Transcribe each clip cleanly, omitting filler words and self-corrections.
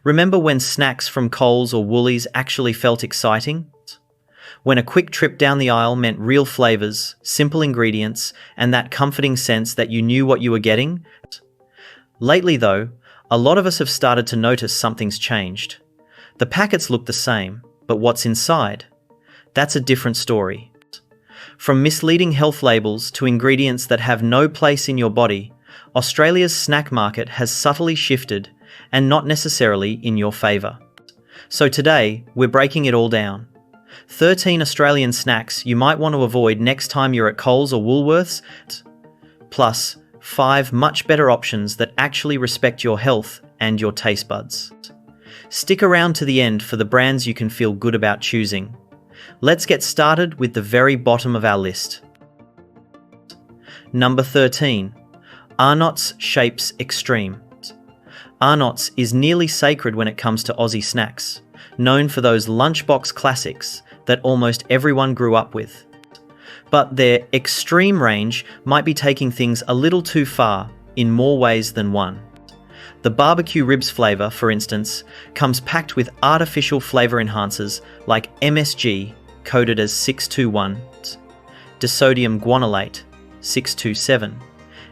Remember when snacks from Coles or Woolies actually felt exciting? When a quick trip down the aisle meant real flavors, simple ingredients, and that comforting sense that you knew what you were getting? Lately though, a lot of us have started to notice something's changed. The packets look the same, but what's inside? That's a different story. From misleading health labels to ingredients that have no place in your body, Australia's snack market has subtly shifted, and not necessarily in your favour. So today, we're breaking it all down. 13 Australian snacks you might want to avoid next time you're at Coles or Woolworths, plus 5 much better options that actually respect your health and your taste buds. Stick around to the end for the brands you can feel good about choosing. Let's get started with the very bottom of our list. Number 13. Arnott's Shapes Extreme. Arnott's is nearly sacred when it comes to Aussie snacks, known for those lunchbox classics that almost everyone grew up with. But their extreme range might be taking things a little too far in more ways than one. The barbecue ribs flavour, for instance, comes packed with artificial flavour enhancers like MSG, coded as 621, disodium guanylate, 627,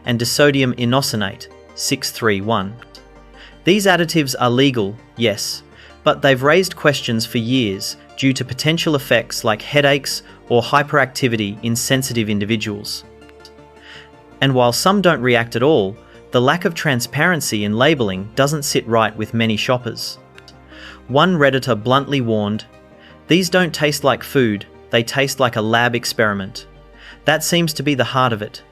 and disodium inosinate, 631. These additives are legal, yes, but they've raised questions for years due to potential effects like headaches or hyperactivity in sensitive individuals. And while some don't react at all, the lack of transparency in labelling doesn't sit right with many shoppers. One Redditor bluntly warned, "These don't taste like food, they taste like a lab experiment." That seems to be the heart of it.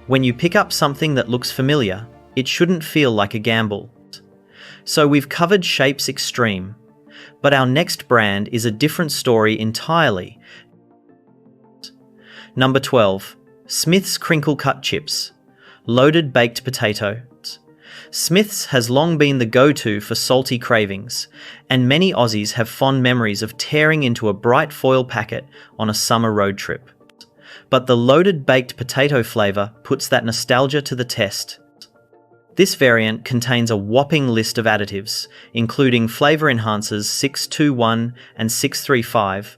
When you pick up something that looks familiar, it shouldn't feel like a gamble. So we've covered Shapes Extreme, but our next brand is a different story entirely. Number 12. Smith's Crinkle Cut Chips. Loaded baked potato. Smith's has long been the go-to for salty cravings, and many Aussies have fond memories of tearing into a bright foil packet on a summer road trip. But the loaded baked potato flavour puts that nostalgia to the test. This variant contains a whopping list of additives, including flavour enhancers 621 and 635,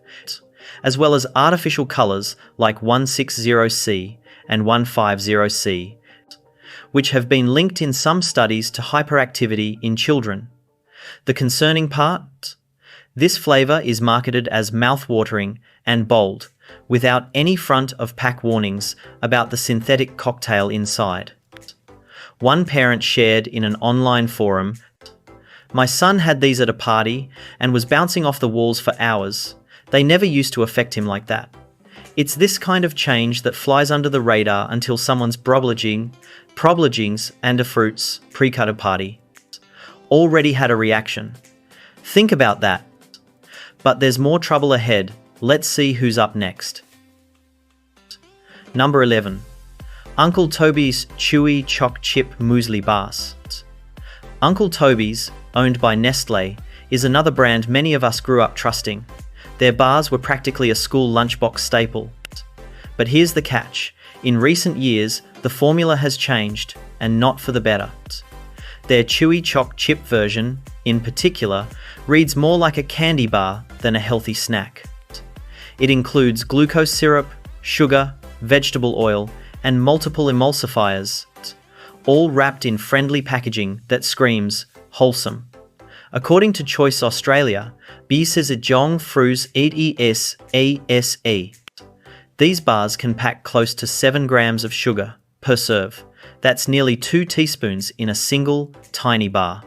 as well as artificial colours like 160C and 150C, which have been linked in some studies to hyperactivity in children. The concerning part? This flavour is marketed as mouth-watering and bold, without any front of pack warnings about the synthetic cocktail inside. One parent shared in an online forum, "My son had these at a party and was bouncing off the walls for hours. They never used to affect him like that." It's this kind of change that flies under the radar until someone's problagings and a fruits pre-cut a party already had a reaction. Think about that. But there's more trouble ahead. Let's see who's up next. Number 11. Uncle Toby's Chewy Choc Chip Muesli Bars. Uncle Toby's, owned by Nestlé, is another brand many of us grew up trusting. Their bars were practically a school lunchbox staple. But here's the catch. In recent years, the formula has changed, and not for the better. Their Chewy Choc Chip version, in particular, reads more like a candy bar than a healthy snack. It includes glucose syrup, sugar, vegetable oil, and multiple emulsifiers, all wrapped in friendly packaging that screams wholesome. According to Choice Australia, Biscuits frus EES. These bars can pack close to 7 grams of sugar per serve. That's nearly 2 teaspoons in a single, tiny bar.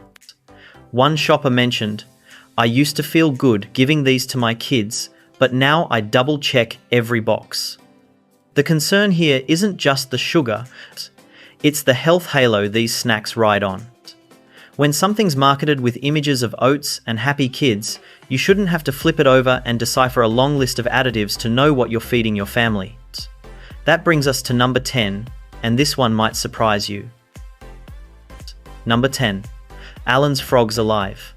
One shopper mentioned, "I used to feel good giving these to my kids, but now I double-check every box." The concern here isn't just the sugar, it's the health halo these snacks ride on. When something's marketed with images of oats and happy kids, you shouldn't have to flip it over and decipher a long list of additives to know what you're feeding your family. That brings us to number 10, and this one might surprise you. Number 10. Allen's Frogs Alive.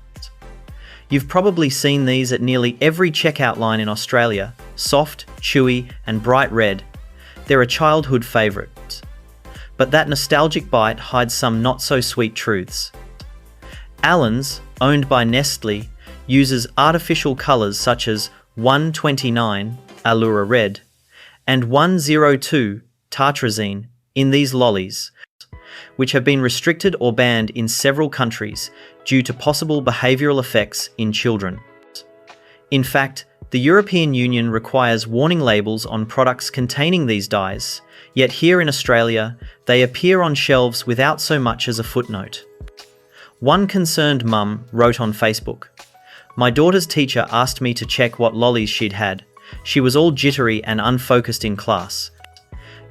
You've probably seen these at nearly every checkout line in Australia, soft, chewy, and bright red. They're a childhood favourite. But that nostalgic bite hides some not-so-sweet truths. Allen's, owned by Nestle, uses artificial colours such as 129 Allura Red and 102 Tartrazine in these lollies, which have been restricted or banned in several countries due to possible behavioural effects in children. In fact, the European Union requires warning labels on products containing these dyes, yet here in Australia, they appear on shelves without so much as a footnote. One concerned mum wrote on Facebook, "My daughter's teacher asked me to check what lollies she'd had. She was all jittery and unfocused in class.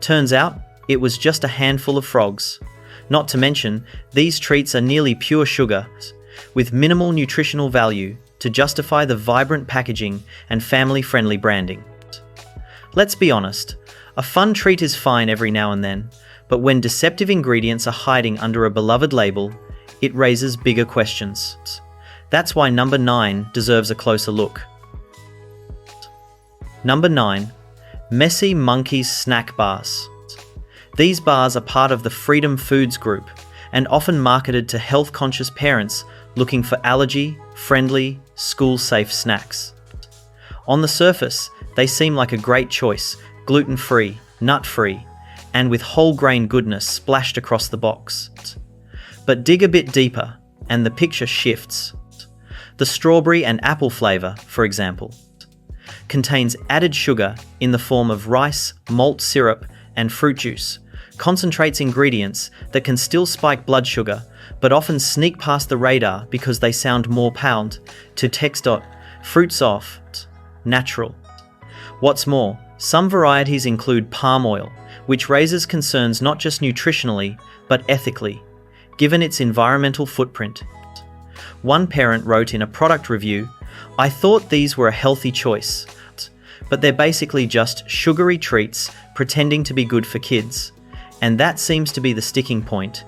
Turns out, it was just a handful of frogs. Not to mention, these treats are nearly pure sugar, with minimal nutritional value to justify the vibrant packaging and family-friendly branding." Let's be honest, a fun treat is fine every now and then, but when deceptive ingredients are hiding under a beloved label, it raises bigger questions. That's why number 9 deserves a closer look. Number 9. Messy Monkeys Snack Bars. These bars are part of the Freedom Foods group and often marketed to health-conscious parents looking for allergy-friendly, school-safe snacks. On the surface, they seem like a great choice, gluten-free, nut-free, and with whole grain goodness splashed across the box. But dig a bit deeper, and the picture shifts. The strawberry and apple flavour, for example, contains added sugar in the form of rice, malt syrup, and fruit juice, concentrates ingredients that can still spike blood sugar, but often sneak past the radar because they sound more pound to text. Fruits off, natural. What's more, some varieties include palm oil, which raises concerns not just nutritionally, but ethically, given its environmental footprint. One parent wrote in a product review, "I thought these were a healthy choice, but they're basically just sugary treats pretending to be good for kids." And that seems to be the sticking point.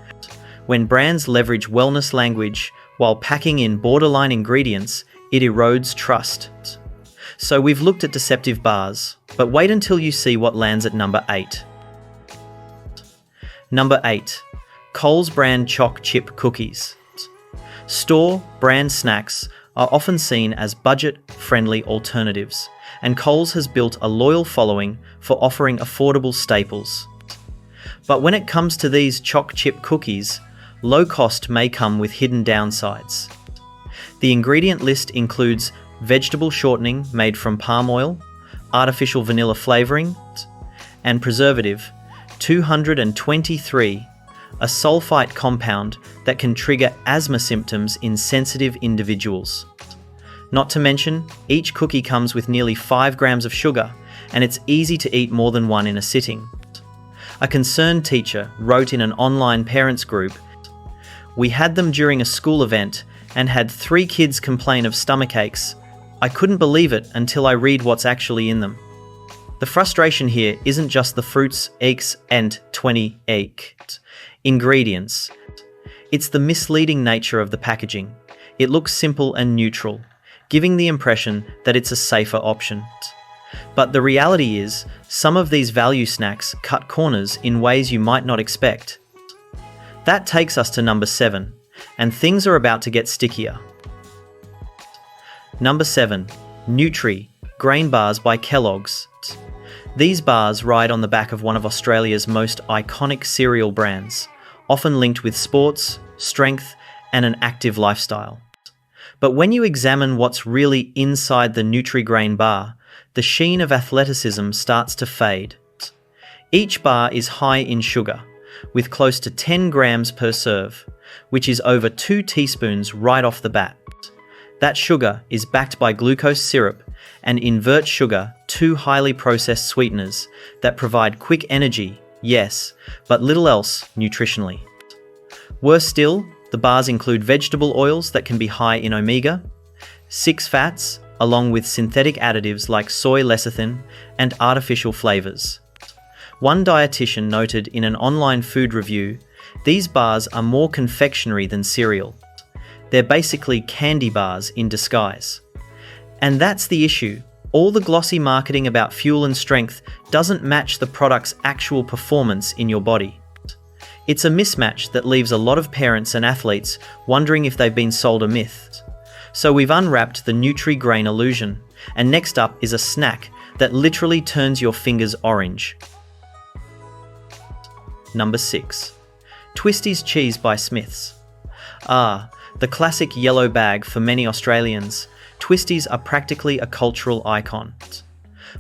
When brands leverage wellness language while packing in borderline ingredients, it erodes trust. So we've looked at deceptive bars, but wait until you see what lands at number 8. Number 8. Coles brand Choc chip cookies. Store brand snacks are often seen as budget-friendly alternatives, and Coles has built a loyal following for offering affordable staples. But when it comes to these Choc chip cookies, low cost may come with hidden downsides. The ingredient list includes vegetable shortening made from palm oil, artificial vanilla flavouring, and preservative 223, a sulfite compound that can trigger asthma symptoms in sensitive individuals. Not to mention, each cookie comes with nearly 5 grams of sugar, and it's easy to eat more than one in a sitting. A concerned teacher wrote in an online parents group, "We had them during a school event and had 3 kids complain of stomach aches. I couldn't believe it until I read what's actually in them." The frustration here isn't just the fruits, eggs, and 28 ingredients. It's the misleading nature of the packaging. It looks simple and neutral, giving the impression that it's a safer option. But the reality is, some of these value snacks cut corners in ways you might not expect. That takes us to number 7, and things are about to get stickier. Number 7. Nutri-Grain Bars by Kellogg's. These bars ride on the back of one of Australia's most iconic cereal brands, often linked with sports, strength, and an active lifestyle. But when you examine what's really inside the Nutri-Grain bar, the sheen of athleticism starts to fade. Each bar is high in sugar, with close to 10 grams per serve, which is over 2 teaspoons right off the bat. That sugar is backed by glucose syrup and invert sugar, 2 highly processed sweeteners that provide quick energy, yes, but little else nutritionally. Worse still, the bars include vegetable oils that can be high in omega, 6 fats, along with synthetic additives like soy lecithin and artificial flavors. One dietitian noted in an online food review, these bars are more confectionery than cereal. They're basically candy bars in disguise. And that's the issue. All the glossy marketing about fuel and strength doesn't match the product's actual performance in your body. It's a mismatch that leaves a lot of parents and athletes wondering if they've been sold a myth. So we've unwrapped the Nutri-Grain illusion, and next up is a snack that literally turns your fingers orange. Number 6. Twisties cheese by Smith's. The classic yellow bag for many Australians, Twisties are practically a cultural icon.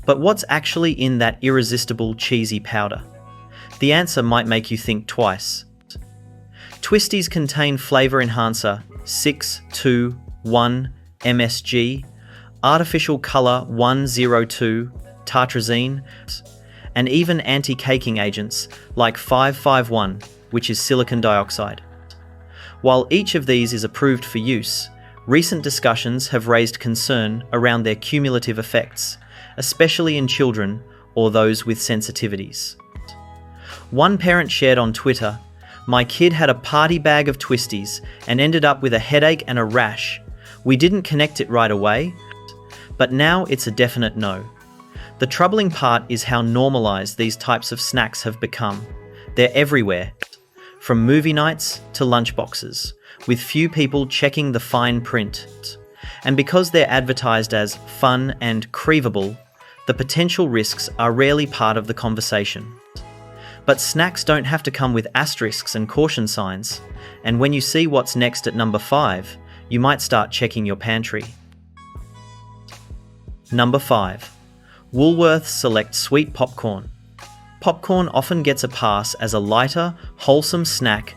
But what's actually in that irresistible cheesy powder? The answer might make you think twice. Twisties contain flavour enhancer 6,2,1 artificial colour 102, tartrazine, and even anti-caking agents like 551, which is silicon dioxide. While each of these is approved for use, recent discussions have raised concern around their cumulative effects, especially in children or those with sensitivities. One parent shared on Twitter, "My kid had a party bag of Twisties and ended up with a headache and a rash. We didn't connect it right away, but now it's a definite no." The troubling part is how normalized these types of snacks have become. They're everywhere, from movie nights to lunchboxes, with few people checking the fine print. And because they're advertised as fun and craveable, the potential risks are rarely part of the conversation. But snacks don't have to come with asterisks and caution signs, and when you see what's next at number 5, you might start checking your pantry. Number 5. Woolworths Select Sweet Popcorn. Popcorn often gets a pass as a lighter, wholesome snack,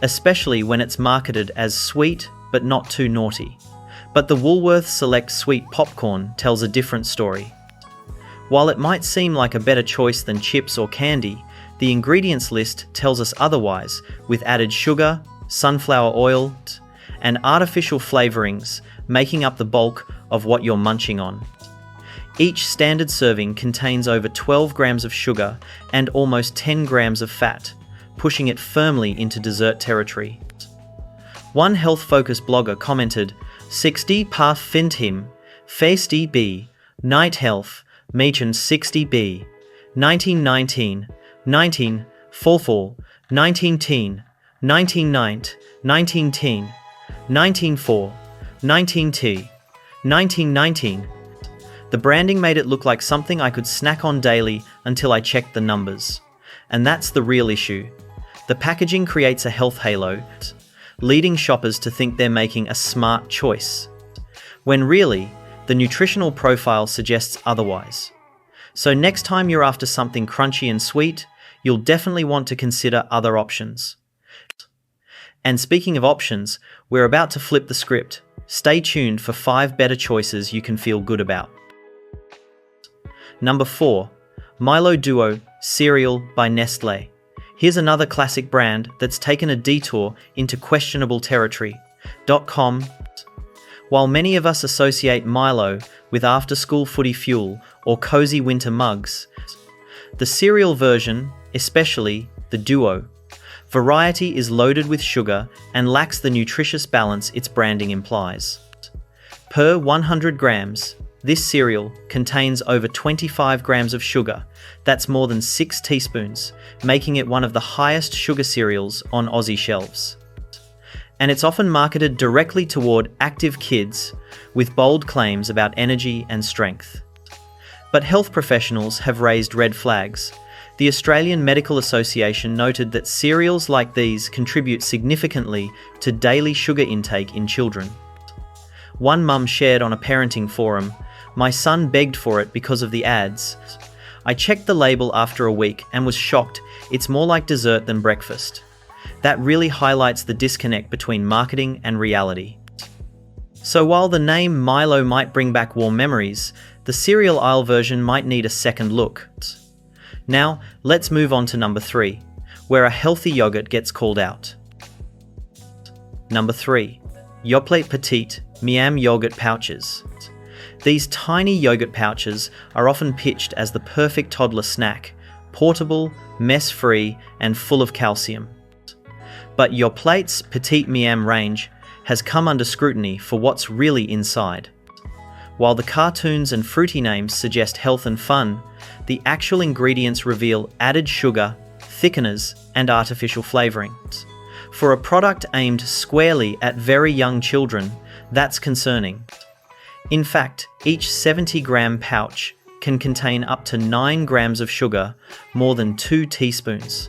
especially when it's marketed as sweet but not too naughty. But the Woolworths Select Sweet Popcorn tells a different story. While it might seem like a better choice than chips or candy, the ingredients list tells us otherwise, with added sugar, sunflower oil, and artificial flavourings making up the bulk of what you're munching on. Each standard serving contains over 12 grams of sugar and almost 10 grams of fat, pushing it firmly into dessert territory. One health-focused blogger commented, 60 pa find him, feisty b, night health, machen 60 b, 1919, 19, fall, 19 teen, 19 night, 19 teen, 19 4, 19 t, 1919. The branding made it look like something I could snack on daily until I checked the numbers. And that's the real issue. The packaging creates a health halo, leading shoppers to think they're making a smart choice, when really, the nutritional profile suggests otherwise. So next time you're after something crunchy and sweet, you'll definitely want to consider other options. And speaking of options, we're about to flip the script. Stay tuned for 5 better choices you can feel good about. Number 4. Milo Duo Cereal by Nestlé. Here's another classic brand that's taken a detour into questionable territory. .com. While many of us associate Milo with after-school footy fuel or cozy winter mugs, the cereal version, especially the Duo, variety is loaded with sugar and lacks the nutritious balance its branding implies. Per 100 grams, this cereal contains over 25 grams of sugar. That's more than 6 teaspoons, making it one of the highest sugar cereals on Aussie shelves. And it's often marketed directly toward active kids with bold claims about energy and strength. But health professionals have raised red flags. The Australian Medical Association noted that cereals like these contribute significantly to daily sugar intake in children. One mum shared on a parenting forum, "My son begged for it because of the ads. I checked the label after a week and was shocked. It's more like dessert than breakfast." That really highlights the disconnect between marketing and reality. So while the name Milo might bring back warm memories, the cereal aisle version might need a second look. Now, let's move on to number 3, where a healthy yogurt gets called out. Number 3. Yoplait Petite Miam Yogurt Pouches. These tiny yogurt pouches are often pitched as the perfect toddler snack, portable, mess-free, and full of calcium. But Yoplait's Petite Miam range has come under scrutiny for what's really inside. While the cartoons and fruity names suggest health and fun, the actual ingredients reveal added sugar, thickeners, and artificial flavourings. For a product aimed squarely at very young children, that's concerning. In fact, each 70-gram pouch can contain up to 9 grams of sugar, more than 2 teaspoons.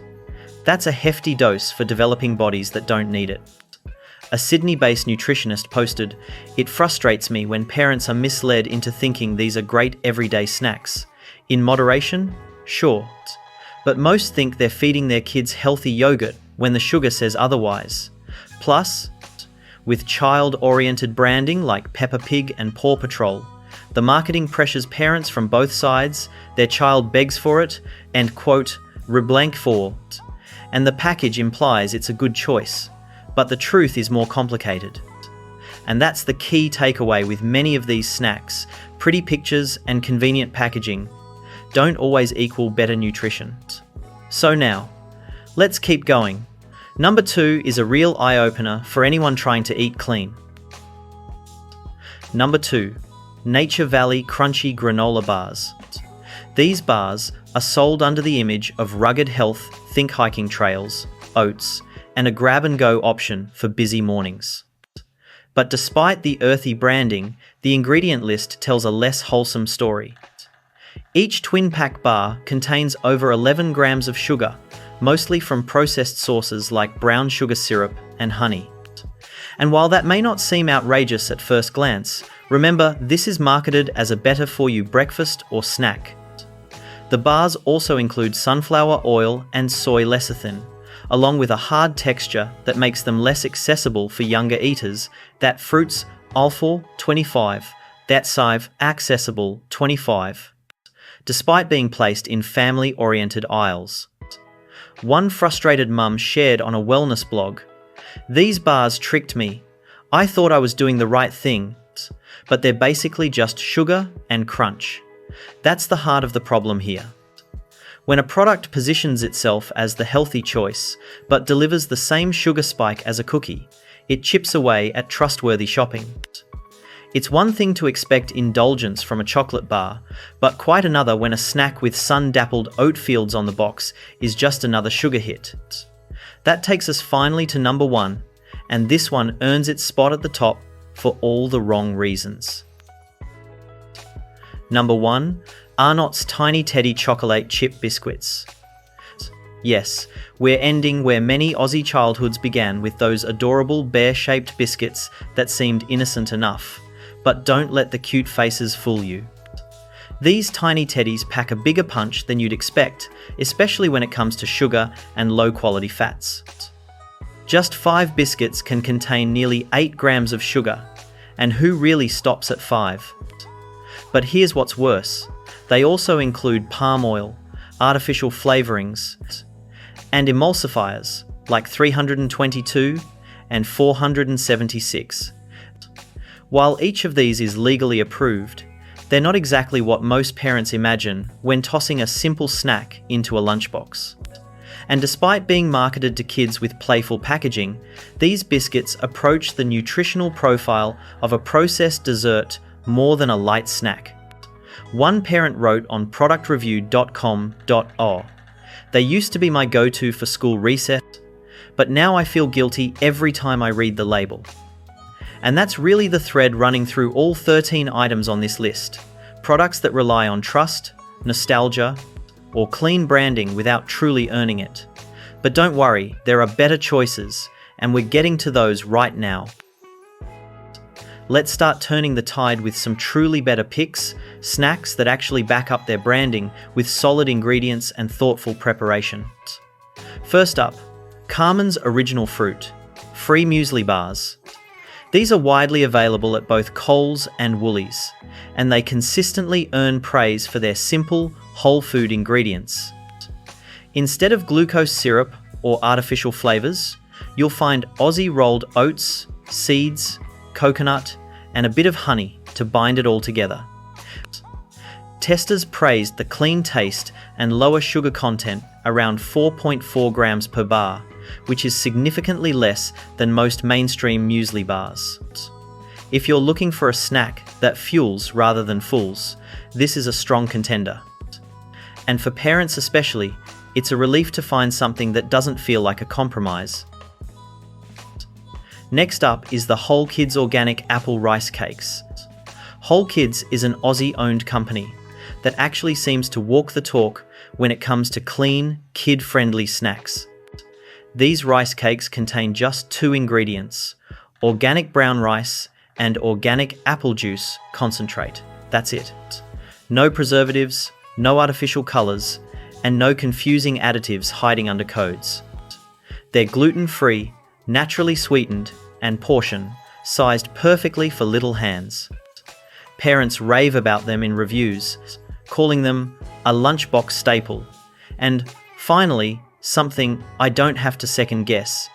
That's a hefty dose for developing bodies that don't need it. A Sydney-based nutritionist posted, "It frustrates me when parents are misled into thinking these are great everyday snacks. In moderation? Sure. But most think they're feeding their kids healthy yogurt when the sugar says otherwise. Plus, with child-oriented branding like Peppa Pig and Paw Patrol, the marketing pressures parents from both sides, their child begs for it, and quote, reblank for it, and the package implies it's a good choice. But the truth is more complicated." And that's the key takeaway with many of these snacks. Pretty pictures and convenient packaging don't always equal better nutrition. So now, let's keep going. Number 2 is a real eye-opener for anyone trying to eat clean. Number 2, Nature Valley Crunchy Granola Bars. These bars are sold under the image of rugged health, think hiking trails, oats, and a grab-and-go option for busy mornings. But despite the earthy branding, the ingredient list tells a less wholesome story. Each twin-pack bar contains over 11 grams of sugar, mostly from processed sources like brown sugar syrup and honey. And while that may not seem outrageous at first glance, remember this is marketed as a better-for-you breakfast or snack. The bars also include sunflower oil and soy lecithin, along with a hard texture that makes them less accessible for younger eaters. That fruits alpha 25, that sive accessible 25, despite being placed in family-oriented aisles. One frustrated mum shared on a wellness blog, "These bars tricked me. I thought I was doing the right thing, but they're basically just sugar and crunch." That's the heart of the problem here. When a product positions itself as the healthy choice, but delivers the same sugar spike as a cookie, it chips away at trustworthy shopping. It's one thing to expect indulgence from a chocolate bar, but quite another when a snack with sun-dappled oat fields on the box is just another sugar hit. That takes us finally to number 1, and this one earns its spot at the top for all the wrong reasons. Number 1, Arnott's Tiny Teddy Chocolate Chip Biscuits. Yes, we're ending where many Aussie childhoods began, with those adorable bear-shaped biscuits that seemed innocent enough. But don't let the cute faces fool you. These Tiny Teddies pack a bigger punch than you'd expect, especially when it comes to sugar and low-quality fats. Just 5 biscuits can contain nearly 8 grams of sugar, and who really stops at 5? But here's what's worse. They also include palm oil, artificial flavourings, and emulsifiers like 322 and 476. While each of these is legally approved, they're not exactly what most parents imagine when tossing a simple snack into a lunchbox. And despite being marketed to kids with playful packaging, these biscuits approach the nutritional profile of a processed dessert more than a light snack. One parent wrote on productreview.com.au, "They used to be my go-to for school recess, but now I feel guilty every time I read the label." And that's really the thread running through all 13 items on this list. Products that rely on trust, nostalgia, or clean branding without truly earning it. But don't worry, there are better choices, and we're getting to those right now. Let's start turning the tide with some truly better picks, snacks that actually back up their branding with solid ingredients and thoughtful preparation. First up, Carmon's Original Fruit, free muesli bars. These are widely available at both Coles and Woolies, and they consistently earn praise for their simple, whole food ingredients. Instead of glucose syrup or artificial flavours, you'll find Aussie rolled oats, seeds, coconut, and a bit of honey to bind it all together. Testers praised the clean taste and lower sugar content, around 4.4 grams per bar, which is significantly less than most mainstream muesli bars. If you're looking for a snack that fuels rather than fools, this is a strong contender. And for parents especially, It's a relief to find something that doesn't feel like a compromise. Next up is the Whole Kids Organic Apple Rice Cakes. Whole Kids is an Aussie-owned company that actually seems to walk the talk when it comes to clean, kid-friendly snacks. These rice cakes contain just 2 ingredients: organic brown rice and organic apple juice concentrate. That's it. No preservatives, no artificial colours, and no confusing additives hiding under codes. They're gluten-free, naturally sweetened, and portion-sized perfectly for little hands. Parents rave about them in reviews, calling them a lunchbox staple. And finally, something I don't have to second guess.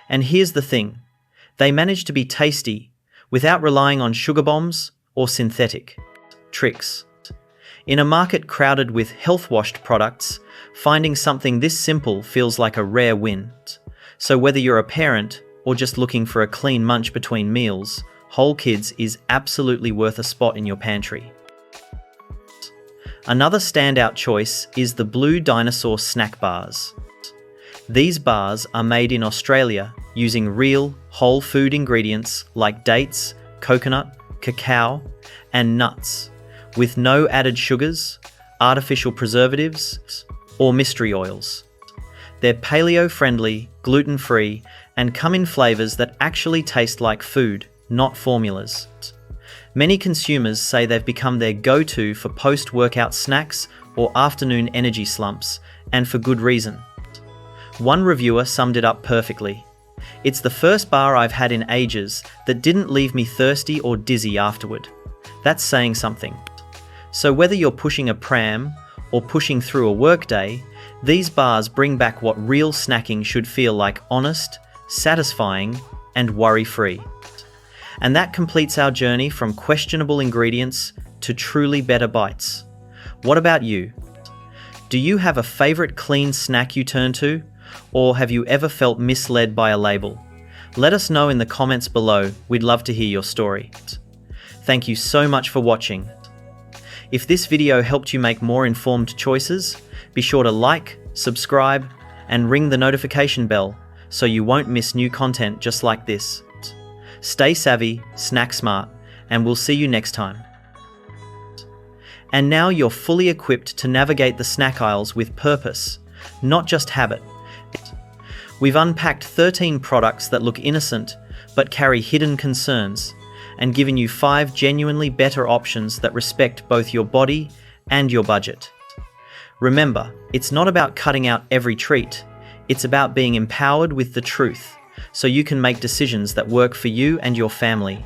And here's the thing, they manage to be tasty without relying on sugar bombs or synthetic tricks. In a market crowded with health-washed products, finding something this simple feels like a rare win. So whether you're a parent or just looking for a clean munch between meals, Whole Kids is absolutely worth a spot in your pantry. Another standout choice is the Blue Dinosaur snack bars. These bars are made in Australia using real, whole food ingredients like dates, coconut, cacao, and nuts, with no added sugars, artificial preservatives, or mystery oils. They're paleo-friendly, gluten-free, and come in flavours that actually taste like food, not formulas. Many consumers say they've become their go-to for post-workout snacks or afternoon energy slumps, and for good reason. One reviewer summed it up perfectly. "It's the first bar I've had in ages that didn't leave me thirsty or dizzy afterward." That's saying something. So whether you're pushing a pram or pushing through a workday, these bars bring back what real snacking should feel like: honest, satisfying, and worry-free. And that completes our journey from questionable ingredients to truly better bites. What about you? Do you have a favourite clean snack you turn to? Or have you ever felt misled by a label? Let us know in the comments below. We'd love to hear your story. Thank you so much for watching. If this video helped you make more informed choices, be sure to like, subscribe, and ring the notification bell so you won't miss new content just like this. Stay savvy, snack smart, and we'll see you next time. And now you're fully equipped to navigate the snack aisles with purpose, not just habit. We've unpacked 13 products that look innocent but carry hidden concerns, and given you 5 genuinely better options that respect both your body and your budget. Remember, it's not about cutting out every treat, it's about being empowered with the truth, so you can make decisions that work for you and your family.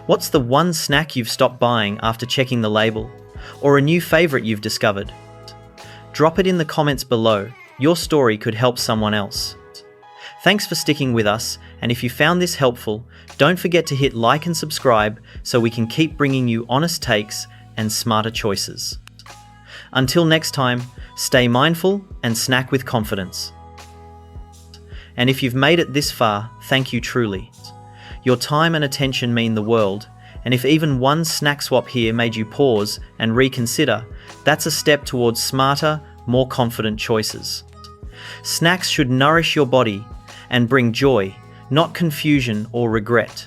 What's the one snack you've stopped buying after checking the label, or a new favourite you've discovered? Drop it in the comments below. Your story could help someone else. Thanks for sticking with us, and if you found this helpful, don't forget to hit like and subscribe so we can keep bringing you honest takes and smarter choices. Until next time, stay mindful and snack with confidence. And if you've made it this far, thank you truly. Your time and attention mean the world, and if even one snack swap here made you pause and reconsider, that's a step towards smarter, more confident choices. Snacks should nourish your body and bring joy, not confusion or regret.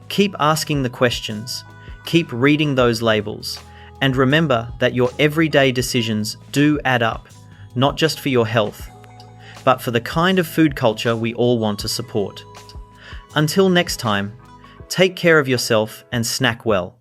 Keep asking the questions, keep reading those labels, and remember that your everyday decisions do add up, not just for your health, but for the kind of food culture we all want to support. Until next time, take care of yourself and snack well.